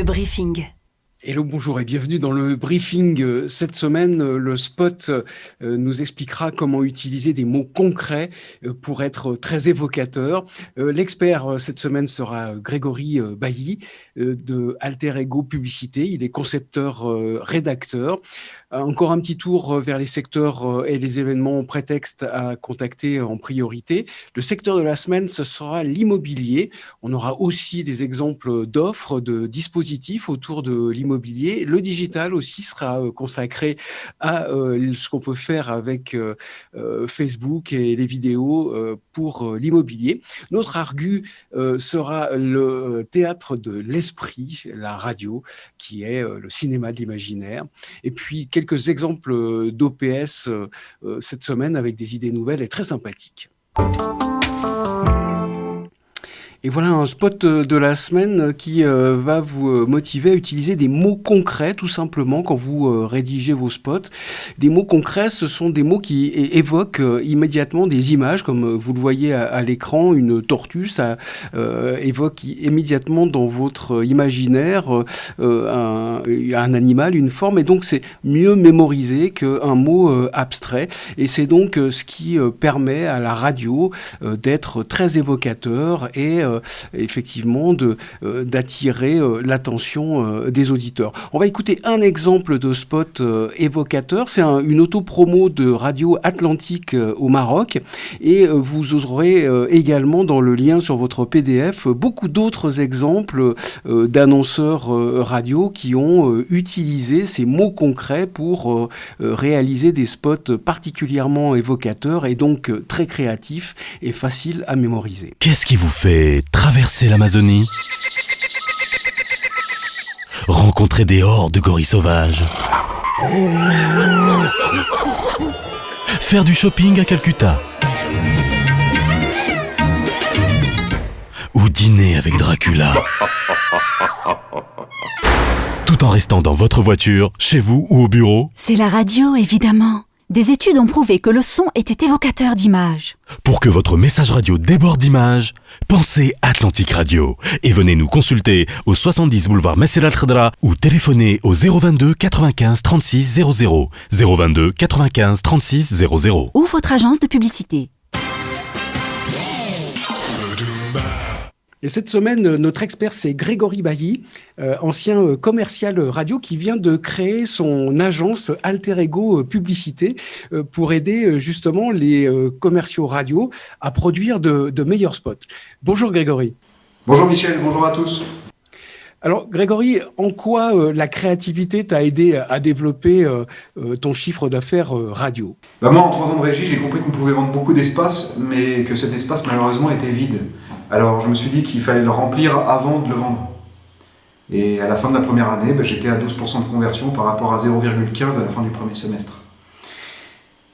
Le briefing. Hello, bonjour et bienvenue dans le briefing. Cette semaine, le spot nous expliquera comment utiliser des mots concrets pour être très évocateur. L'expert cette semaine sera Grégory Bailly de Alter Ego Publicité. Il est concepteur, rédacteur. Encore un petit tour vers les secteurs et les événements prétextes à contacter en priorité. Le secteur de la semaine, ce sera l'immobilier. On aura aussi des exemples d'offres, de dispositifs autour de l'immobilier. Le digital aussi sera consacré à ce qu'on peut faire avec Facebook et les vidéos pour l'immobilier. Notre argu sera le théâtre de l'esprit, la radio, qui est le cinéma de l'imaginaire. Et puis, quelques exemples d'OPS cette semaine avec des idées nouvelles et très sympathiques. Et voilà un spot de la semaine qui va vous motiver à utiliser des mots concrets, tout simplement, quand vous rédigez vos spots. Des mots concrets, ce sont des mots qui évoquent immédiatement des images, comme vous le voyez à l'écran, une tortue, ça évoque immédiatement dans votre imaginaire un animal, une forme, et donc c'est mieux mémorisé qu'un mot abstrait. Et c'est donc ce qui permet à la radio d'être très évocateur et effectivement d'attirer l'attention des auditeurs. On va écouter un exemple de spot évocateur. C'est une autopromo de Radio Atlantique au Maroc et vous aurez également dans le lien sur votre PDF beaucoup d'autres exemples d'annonceurs radio qui ont utilisé ces mots concrets pour réaliser des spots particulièrement évocateurs et donc très créatifs et faciles à mémoriser. Qu'est-ce qui vous fait traverser l'Amazonie? Rencontrer des hordes de gorilles sauvages. Faire du shopping à Calcutta. Ou dîner avec Dracula. Tout en restant dans votre voiture, chez vous ou au bureau. C'est la radio, évidemment. Des études ont prouvé que le son était évocateur d'images. Pour que votre message radio déborde d'images, pensez Atlantique Radio et venez nous consulter au 70 boulevard Messel Al-Khadra ou téléphonez au 022 95 36 00 022 95 36 00 ou votre agence de publicité. Et cette semaine, notre expert, c'est Grégory Bailly, ancien commercial radio qui vient de créer son agence Alter Ego Publicité pour aider justement les commerciaux radio à produire de meilleurs spots. Bonjour Grégory. Bonjour Michel, bonjour à tous. Alors Grégory, en quoi la créativité t'a aidé à développer ton chiffre d'affaires radio ? Moi, en 3 ans de régie, j'ai compris qu'on pouvait vendre beaucoup d'espace, mais que cet espace malheureusement était vide. Alors je me suis dit qu'il fallait le remplir avant de le vendre. Et à la fin de la première année, j'étais à 12% de conversion par rapport à 0,15 à la fin du premier semestre.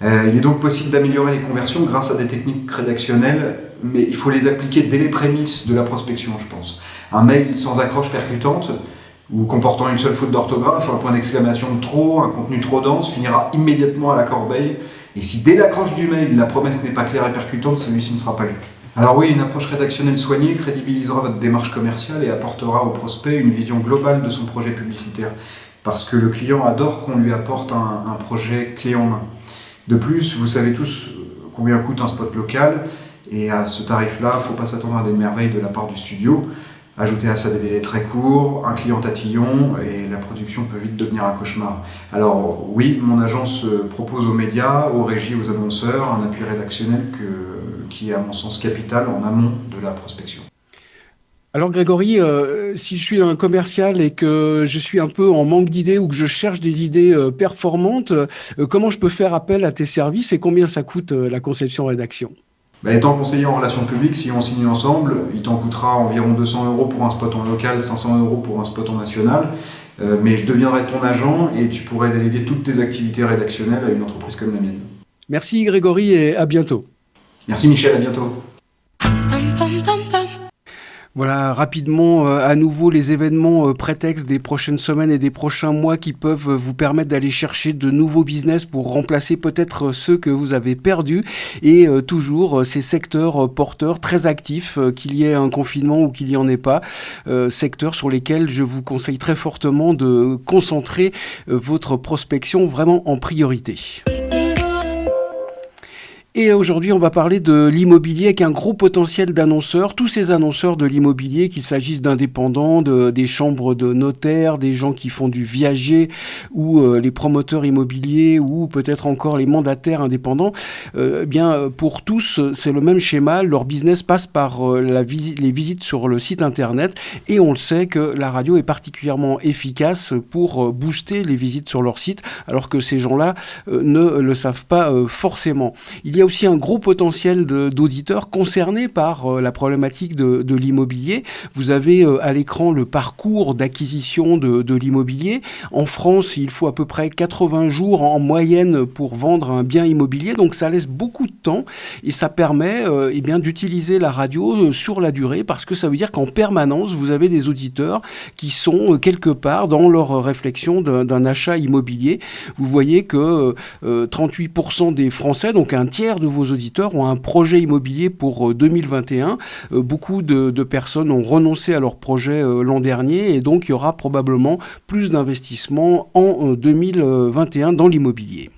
Il est donc possible d'améliorer les conversions grâce à des techniques rédactionnelles, mais il faut les appliquer dès les prémices de la prospection, je pense. Un mail sans accroche percutante, ou comportant une seule faute d'orthographe, un point d'exclamation de trop, un contenu trop dense, finira immédiatement à la corbeille. Et si dès l'accroche du mail, la promesse n'est pas claire et percutante, celui-ci ne sera pas lu. Alors oui, une approche rédactionnelle soignée crédibilisera votre démarche commerciale et apportera au prospect une vision globale de son projet publicitaire. Parce que le client adore qu'on lui apporte un projet clé en main. De plus, vous savez tous combien coûte un spot local, et à ce tarif-là, il ne faut pas s'attendre à des merveilles de la part du studio. Ajoutez à ça des délais très courts, un client tatillon, et la production peut vite devenir un cauchemar. Alors oui, mon agence propose aux médias, aux régies, aux annonceurs, un appui rédactionnel qui est à mon sens capital en amont de la prospection. Alors Grégory, si je suis un commercial et que je suis un peu en manque d'idées ou que je cherche des idées performantes, comment je peux faire appel à tes services et combien ça coûte la conception-rédaction ? Étant conseiller en relations publiques, si on signe ensemble, il t'en coûtera environ 200 € pour un spot en local, 500 € pour un spot en national. Mais je deviendrai ton agent et tu pourrais déléguer toutes tes activités rédactionnelles à une entreprise comme la mienne. Merci Grégory et à bientôt. Merci Michel, à bientôt. Voilà, rapidement, à nouveau, les événements prétextes des prochaines semaines et des prochains mois qui peuvent vous permettre d'aller chercher de nouveaux business pour remplacer peut-être ceux que vous avez perdus. Et toujours ces secteurs porteurs très actifs, qu'il y ait un confinement ou qu'il n'y en ait pas, secteurs sur lesquels je vous conseille très fortement de concentrer votre prospection vraiment en priorité. Et aujourd'hui, on va parler de l'immobilier avec un gros potentiel d'annonceurs. Tous ces annonceurs de l'immobilier, qu'il s'agisse d'indépendants, des chambres de notaires, des gens qui font du viager ou les promoteurs immobiliers ou peut-être encore les mandataires indépendants, bien pour tous, c'est le même schéma. Leur business passe par les visites sur le site internet et on le sait que la radio est particulièrement efficace pour booster les visites sur leur site alors que ces gens-là ne le savent pas forcément. Il y a aussi un gros potentiel d'auditeurs concernés par la problématique de l'immobilier. Vous avez à l'écran le parcours d'acquisition de l'immobilier. En France, il faut à peu près 80 jours en moyenne pour vendre un bien immobilier, donc ça laisse beaucoup de temps et ça permet d'utiliser la radio sur la durée parce que ça veut dire qu'en permanence, vous avez des auditeurs qui sont quelque part dans leur réflexion d'un achat immobilier. Vous voyez que 38% des Français, donc un tiers de vos auditeurs ont un projet immobilier pour 2021. Beaucoup de personnes ont renoncé à leur projet l'an dernier et donc il y aura probablement plus d'investissements en 2021 dans l'immobilier.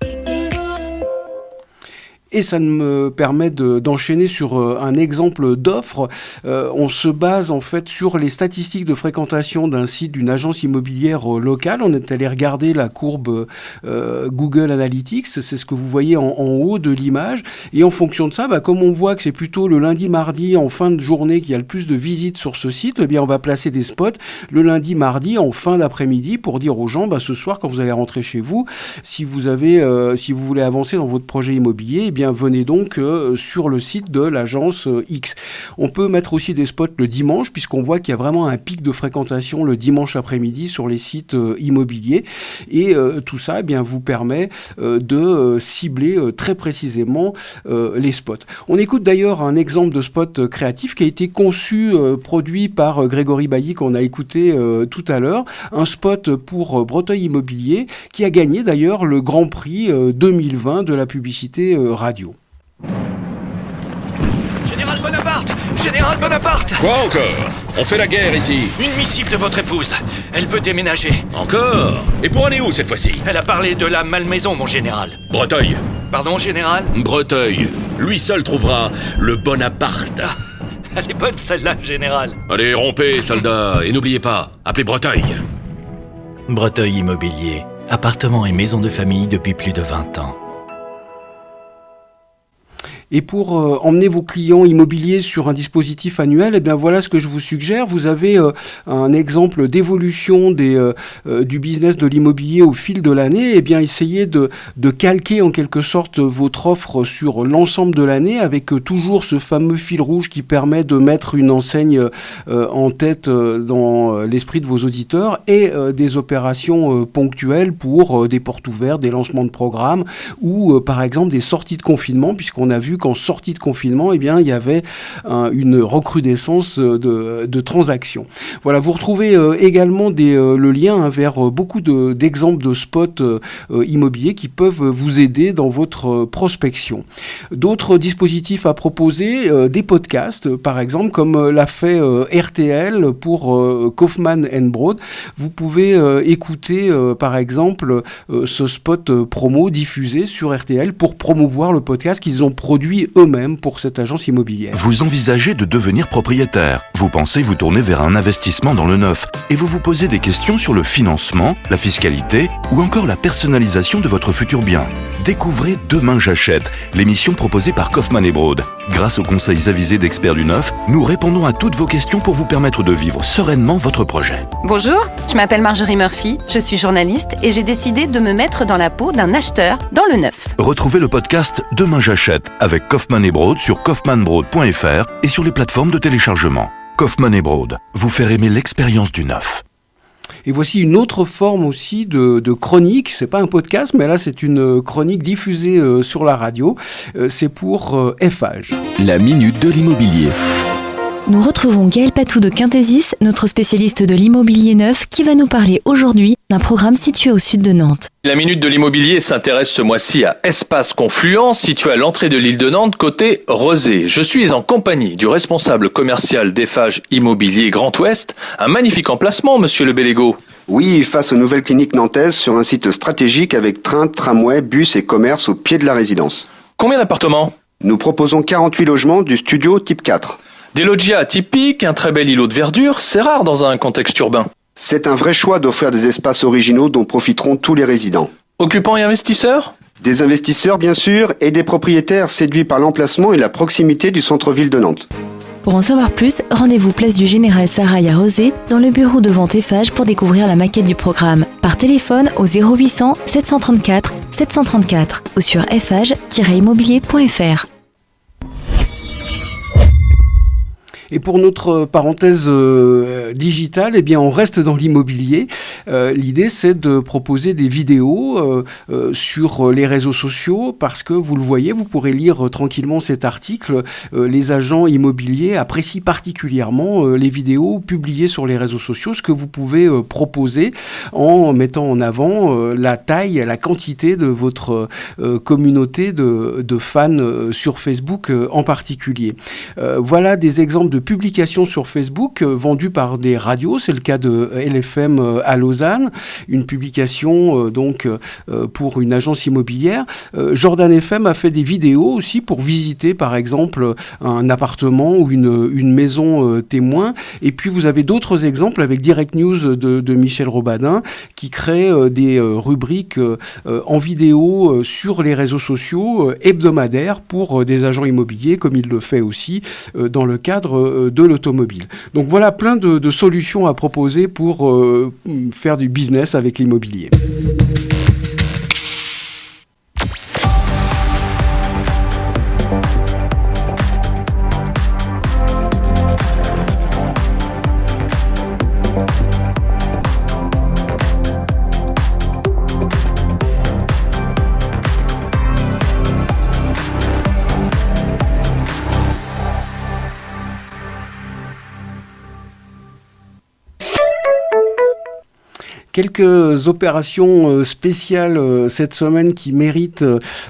Et ça me permet d'enchaîner sur un exemple d'offre. On se base en fait sur les statistiques de fréquentation d'un site d'une agence immobilière locale. On est allé regarder la courbe Google Analytics, c'est ce que vous voyez en haut de l'image. Et en fonction de ça, comme on voit que c'est plutôt le lundi, mardi, en fin de journée qu'il y a le plus de visites sur ce site, eh bien on va placer des spots le lundi, mardi, en fin d'après-midi pour dire aux gens, ce soir quand vous allez rentrer chez vous, si vous voulez avancer dans votre projet immobilier, bien venez donc sur le site de l'agence X. On peut mettre aussi des spots le dimanche puisqu'on voit qu'il y a vraiment un pic de fréquentation le dimanche après-midi sur les sites immobiliers et tout ça vous permet de cibler très précisément les spots. On écoute d'ailleurs un exemple de spot créatif qui a été conçu, produit par Grégory Bailly qu'on a écouté tout à l'heure, un spot pour Breteuil Immobilier qui a gagné d'ailleurs le Grand Prix 2020 de la publicité radio. Général Bonaparte! Général Bonaparte! Quoi encore? On fait la guerre ici. Une missive de votre épouse. Elle veut déménager. Encore? Et pour aller où cette fois-ci? Elle a parlé de la malmaison, mon général. Breteuil. Pardon, général? Breteuil. Lui seul trouvera le Bonaparte. Ah, elle est bonne celle-là, général. Allez, rompez, soldats, et n'oubliez pas, appelez Breteuil. Breteuil Immobilier. Appartements et maisons de famille depuis plus de 20 ans. Et pour emmener vos clients immobiliers sur un dispositif annuel, voilà ce que je vous suggère. Vous avez un exemple d'évolution du business de l'immobilier au fil de l'année. Essayez de calquer en quelque sorte votre offre sur l'ensemble de l'année avec toujours ce fameux fil rouge qui permet de mettre une enseigne en tête dans l'esprit de vos auditeurs et des opérations ponctuelles pour des portes ouvertes, des lancements de programmes ou par exemple des sorties de confinement puisqu'on a vu qu'en sortie de confinement, il y avait une recrudescence de transactions. Voilà, vous retrouvez également le lien vers beaucoup d'exemples de spots immobiliers qui peuvent vous aider dans votre prospection. D'autres dispositifs à proposer, des podcasts, par exemple, comme l'a fait RTL pour Kaufmann & Broad. Vous pouvez écouter, par exemple, ce spot promo diffusé sur RTL pour promouvoir le podcast qu'ils ont produit eux-mêmes pour cette agence immobilière. Vous envisagez de devenir propriétaire. Vous pensez vous tourner vers un investissement dans le neuf et vous vous posez des questions sur le financement, la fiscalité ou encore la personnalisation de votre futur bien. Découvrez Demain j'achète, l'émission proposée par Kaufmann & Broad. Grâce aux conseils avisés d'experts du neuf, nous répondons à toutes vos questions pour vous permettre de vivre sereinement votre projet. Bonjour, je m'appelle Marjorie Murphy, je suis journaliste et j'ai décidé de me mettre dans la peau d'un acheteur dans le neuf. Retrouvez le podcast Demain j'achète avec Kaufmann & Broad sur kaufmannbroad.fr et sur les plateformes de téléchargement. Kaufmann & Broad, vous faire aimer l'expérience du neuf. Et voici une autre forme aussi de chronique. C'est pas un podcast, mais là c'est une chronique diffusée sur la radio. C'est pour FH. La minute de l'immobilier. Nous retrouvons Gaël Patou de Quintésis, notre spécialiste de l'immobilier neuf, qui va nous parler aujourd'hui d'un programme situé au sud de Nantes. La Minute de l'Immobilier s'intéresse ce mois-ci à Espace Confluent, situé à l'entrée de l'île de Nantes, côté Rezé. Je suis en compagnie du responsable commercial d'Eiffage Immobilier Grand Ouest. Un magnifique emplacement, monsieur Le Bellégo. Oui, face aux nouvelles cliniques nantaises, sur un site stratégique avec train, tramway, bus et commerce au pied de la résidence. Combien d'appartements ? Nous proposons 48 logements du studio type 4. Des loggias atypiques, un très bel îlot de verdure, c'est rare dans un contexte urbain. C'est un vrai choix d'offrir des espaces originaux dont profiteront tous les résidents. Occupants et investisseurs ? Des investisseurs bien sûr et des propriétaires séduits par l'emplacement et la proximité du centre-ville de Nantes. Pour en savoir plus, rendez-vous place du Général Sarrail à Rezé, dans le bureau de vente Eiffage pour découvrir la maquette du programme. Par téléphone au 0800 734 734 ou sur eiffage-immobilier.fr. Et pour notre parenthèse digitale, eh bien, on reste dans l'immobilier. L'idée, c'est de proposer des vidéos sur les réseaux sociaux parce que, vous le voyez, vous pourrez lire tranquillement cet article. Les agents immobiliers apprécient particulièrement les vidéos publiées sur les réseaux sociaux, ce que vous pouvez proposer en mettant en avant la taille, la quantité de votre communauté de fans sur Facebook en particulier. Voilà des exemples de publications sur Facebook vendues par des radios. C'est le cas de LFM à Lausanne, une publication pour une agence immobilière. Jordan FM a fait des vidéos aussi pour visiter par exemple un appartement ou une maison témoin. Et puis vous avez d'autres exemples avec Direct News de Michel Robadin qui crée des rubriques en vidéo sur les réseaux sociaux hebdomadaires pour des agents immobiliers, comme il le fait aussi dans le cadre de l'automobile. Donc voilà plein de solutions à proposer pour faire du business avec l'immobilier. Quelques opérations spéciales cette semaine qui méritent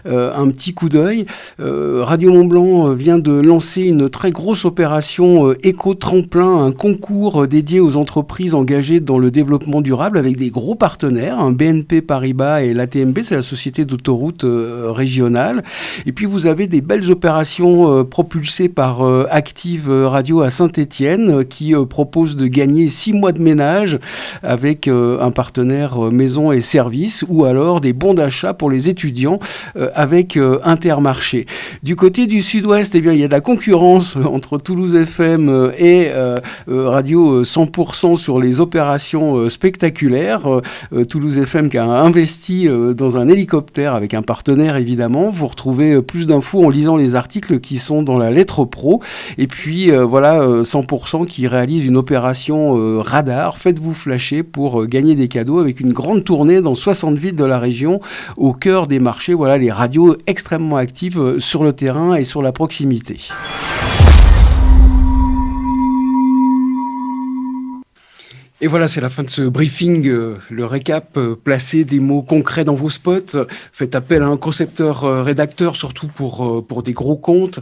un petit coup d'œil. Radio Mont-Blanc vient de lancer une très grosse opération éco-tremplin, un concours dédié aux entreprises engagées dans le développement durable avec des gros partenaires, BNP Paribas et l'ATMB, c'est la société d'autoroute régionale. Et puis vous avez des belles opérations propulsées par Active Radio à Saint-Étienne qui propose de gagner 6 mois de ménage avec un partenaire maison et services, ou alors des bons d'achat pour les étudiants avec Intermarché. Du côté du sud-ouest, eh bien, il y a de la concurrence entre Toulouse FM et Radio 100% sur les opérations spectaculaires. Toulouse FM qui a investi dans un hélicoptère avec un partenaire évidemment. Vous retrouvez plus d'infos en lisant les articles qui sont dans la lettre pro. Et puis voilà 100% qui réalise une opération radar. Faites-vous flasher pour gagner des cadeaux avec une grande tournée dans 60 villes de la région au cœur des marchés. Voilà les radios extrêmement actives sur le terrain et sur la proximité. Et voilà, c'est la fin de ce briefing. Le récap, placez des mots concrets dans vos spots. Faites appel à un concepteur-rédacteur, surtout pour des gros comptes.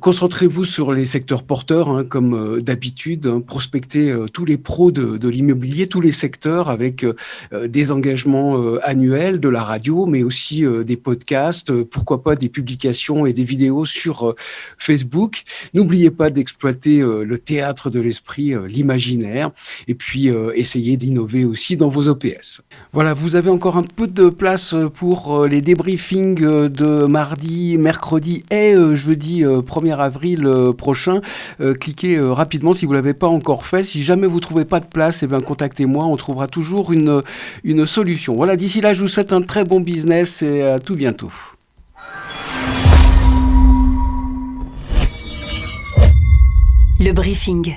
Concentrez-vous sur les secteurs porteurs, comme d'habitude. Prospectez tous les pros de l'immobilier, tous les secteurs, avec des engagements annuels, de la radio, mais aussi des podcasts, pourquoi pas des publications et des vidéos sur Facebook. N'oubliez pas d'exploiter le théâtre de l'esprit, l'imaginaire. Et puis, essayez d'innover aussi dans vos OPS. Voilà, vous avez encore un peu de place pour les débriefings de mardi, mercredi et jeudi 1er avril prochain. Cliquez rapidement si vous ne l'avez pas encore fait. Si jamais vous ne trouvez pas de place, eh bien, contactez-moi, on trouvera toujours une solution. Voilà, d'ici là, je vous souhaite un très bon business et à tout bientôt. Le briefing.